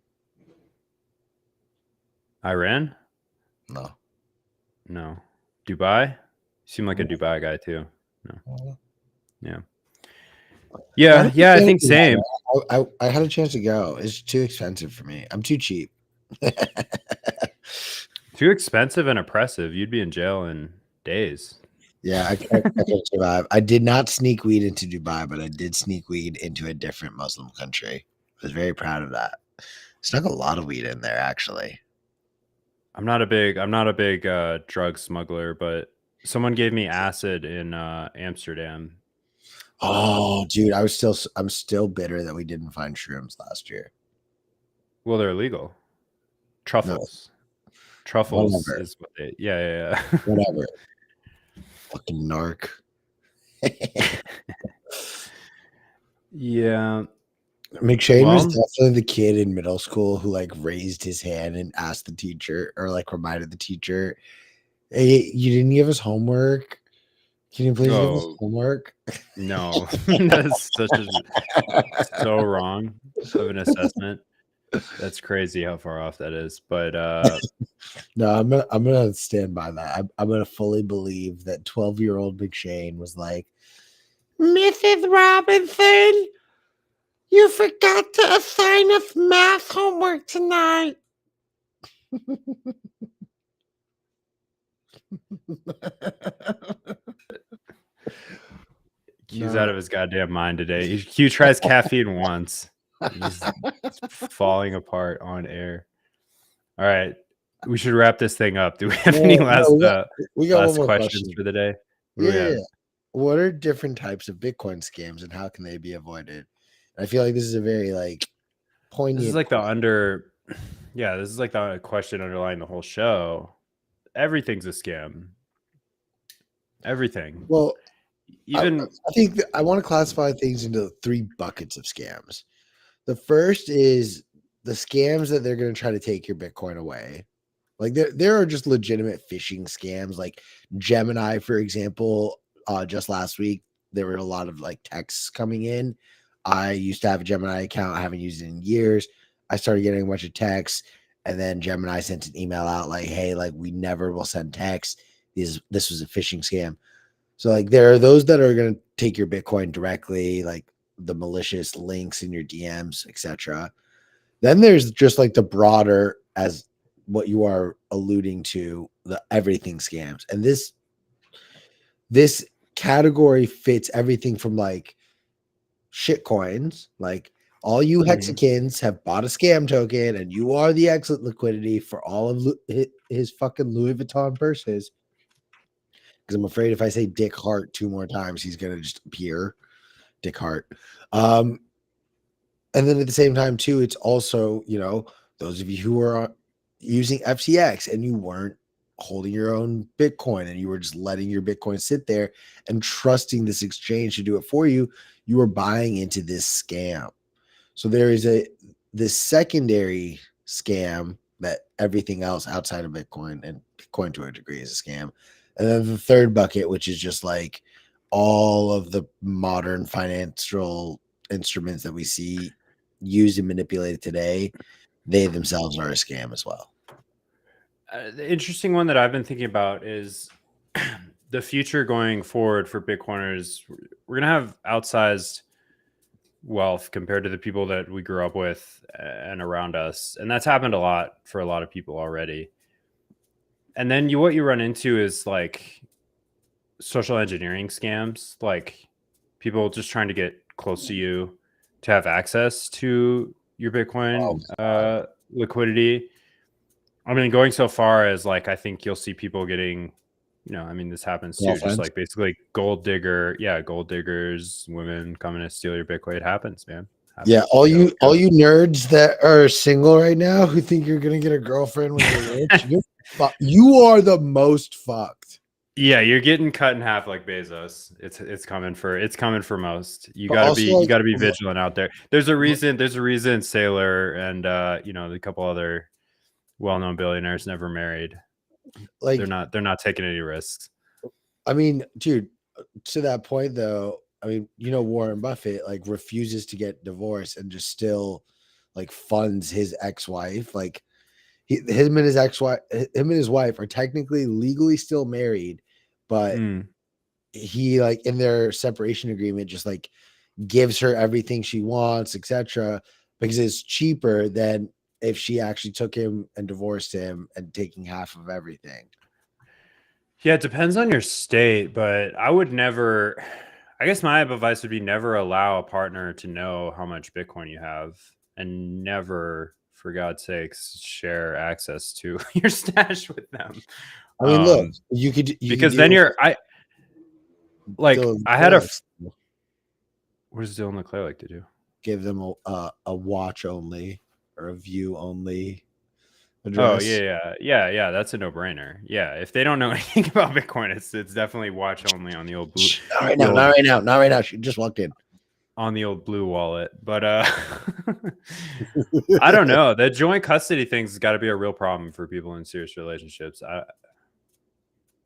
Iran? No. Dubai? You seem like a Dubai guy too. No. Yeah. I think same. I had a chance to go. It's too expensive for me. I'm too cheap. Too expensive and oppressive. You'd be in jail in days. Yeah, I can't survive. I did not sneak weed into Dubai, but I did sneak weed into a different Muslim country. I was very proud of that. Snuck a lot of weed in there, actually. I'm not a big drug smuggler, but someone gave me acid in Amsterdam. Oh, dude, I'm still bitter that we didn't find shrooms last year. Well, they're illegal. Truffles. No. Truffles whatever. Is what they. Yeah. Whatever. Fucking narc. Yeah. McShane was definitely the kid in middle school who like raised his hand and asked the teacher or like reminded the teacher, "Hey, you didn't give us homework. Can you please give us homework?" No, that's so wrong of an assessment. That's crazy how far off that is. But no, I'm gonna stand by that. I'm gonna fully believe that 12-year-old McShane was like, "Mrs. Robinson, you forgot to assign us math homework tonight." Q's out of his goddamn mind today. Q tries caffeine once. He's falling apart on air. All right. We should wrap this thing up. Do we have any last questions for the day? Yeah. What are different types of Bitcoin scams and how can they be avoided? I feel like this is a very like poignant. This is like this is like the question underlying the whole show. Everything's a scam. Everything. Well, I think I want to classify things into 3 buckets of scams. The first is the scams that they're going to try to take your Bitcoin away. Like there are just legitimate phishing scams, like Gemini, for example. Just last week, there were a lot of like texts coming in. I used to have a Gemini account. I haven't used it in years. I started getting a bunch of texts, and then Gemini sent an email out like, "Hey, like we never will send texts. This was a phishing scam." So like there are those that are going to take your Bitcoin directly, like the malicious links in your DMs, etc. Then there's just like the broader, as what you are alluding to, the everything scams. And this category fits everything from like shit coins, like All you Hexicans have bought a scam token, and you are the exit liquidity for all of his fucking Louis Vuitton purses. Because I'm afraid if I say Dick Hart 2 more times, he's gonna just appear. Dick Hart. And then at the same time, too, it's also, you know, those of you who are using FTX and you weren't holding your own Bitcoin and you were just letting your Bitcoin sit there and trusting this exchange to do it for you, you were buying into this scam. So there is this secondary scam that everything else outside of Bitcoin and Bitcoin to a degree is a scam. And then the third bucket, which is just like all of the modern financial instruments that we see used and manipulated today, they themselves are a scam as well. The interesting one that I've been thinking about is the future going forward for Bitcoiners. We're going to have outsized wealth compared to the people that we grew up with and around us. And that's happened a lot for a lot of people already. And then what you run into is like social engineering scams, like people just trying to get close to you to have access to your Bitcoin liquidity. I mean, going so far as like, I think you'll see people getting, you know, I mean, this happens too, just like basically gold diggers, women coming to steal your Bitcoin. It happens, man. Yeah, all you nerds that are single right now who think you're gonna get a girlfriend when you're rich, you are the most fucked. Yeah, you're getting cut in half like Bezos. It's coming for most. You gotta be vigilant out there. There's a reason Sailor and you know, a couple other well-known billionaires never married. Like they're not taking any risks. I mean, dude, to that point though, I mean, you know, Warren Buffett like refuses to get divorced and just still like funds his ex-wife. Like him and his wife are technically legally still married, but he like in their separation agreement just like gives her everything she wants, etc., because it's cheaper than if she actually took him and divorced him and taking half of everything. Yeah, it depends on your state, but I would never, I guess my advice would be never allow a partner to know how much Bitcoin you have, and never, for God's sakes, share access to your stash with them. I mean, look, you could then I had a, what does Dylan LeClaire like to do? Give them a watch only or a view only address. Oh yeah. That's a no-brainer. Yeah, if they don't know anything about Bitcoin, it's definitely watch only on the old blue. Not right now. She just walked in on the old blue wallet, but I don't know. The joint custody thing's got to be a real problem for people in serious relationships.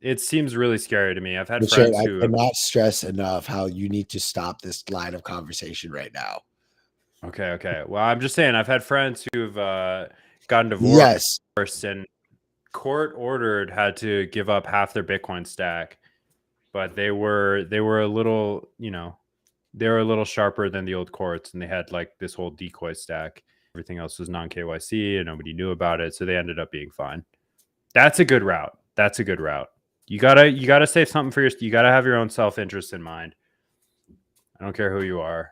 It seems really scary to me. I've had friends who cannot stress enough how you need to stop this line of conversation right now. Okay. Well, I'm just saying I've had friends who've gotten divorced and court ordered had to give up half their Bitcoin stack, but they were a little, you know, they were a little sharper than the old courts, and they had like this whole decoy stack. Everything else was non-KYC and nobody knew about it, so they ended up being fine. That's a good route. You gotta save something for you gotta have your own self-interest in mind. I don't care who you are.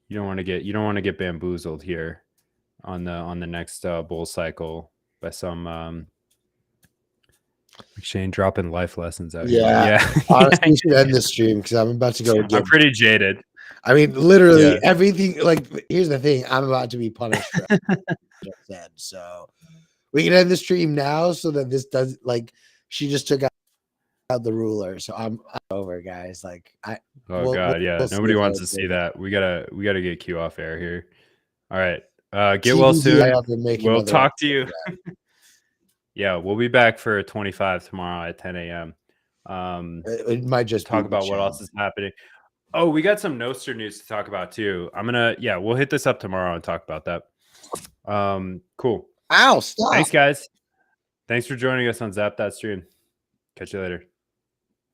You don't want to get bamboozled here on the next bull cycle by some Shane dropping life lessons out here. Yeah. Honestly, we should end the stream because I'm about to go. I'm pretty jaded. I mean, literally everything. Like, here's the thing: I'm about to be punished for just said. So we can end the stream now, so that this does like she just took out the ruler. So I'm over, guys. Like nobody wants to see that. We gotta get Q off air here. All right, get well soon. We'll talk to you. Yeah, we'll be back for 25 tomorrow at 10 a.m. It might just talk about what else is happening. Oh, we got some Nostr news to talk about too. We'll hit this up tomorrow and talk about that. Cool. Ow, stop. Thanks, guys. Thanks for joining us on Zap That Stream. Catch you later.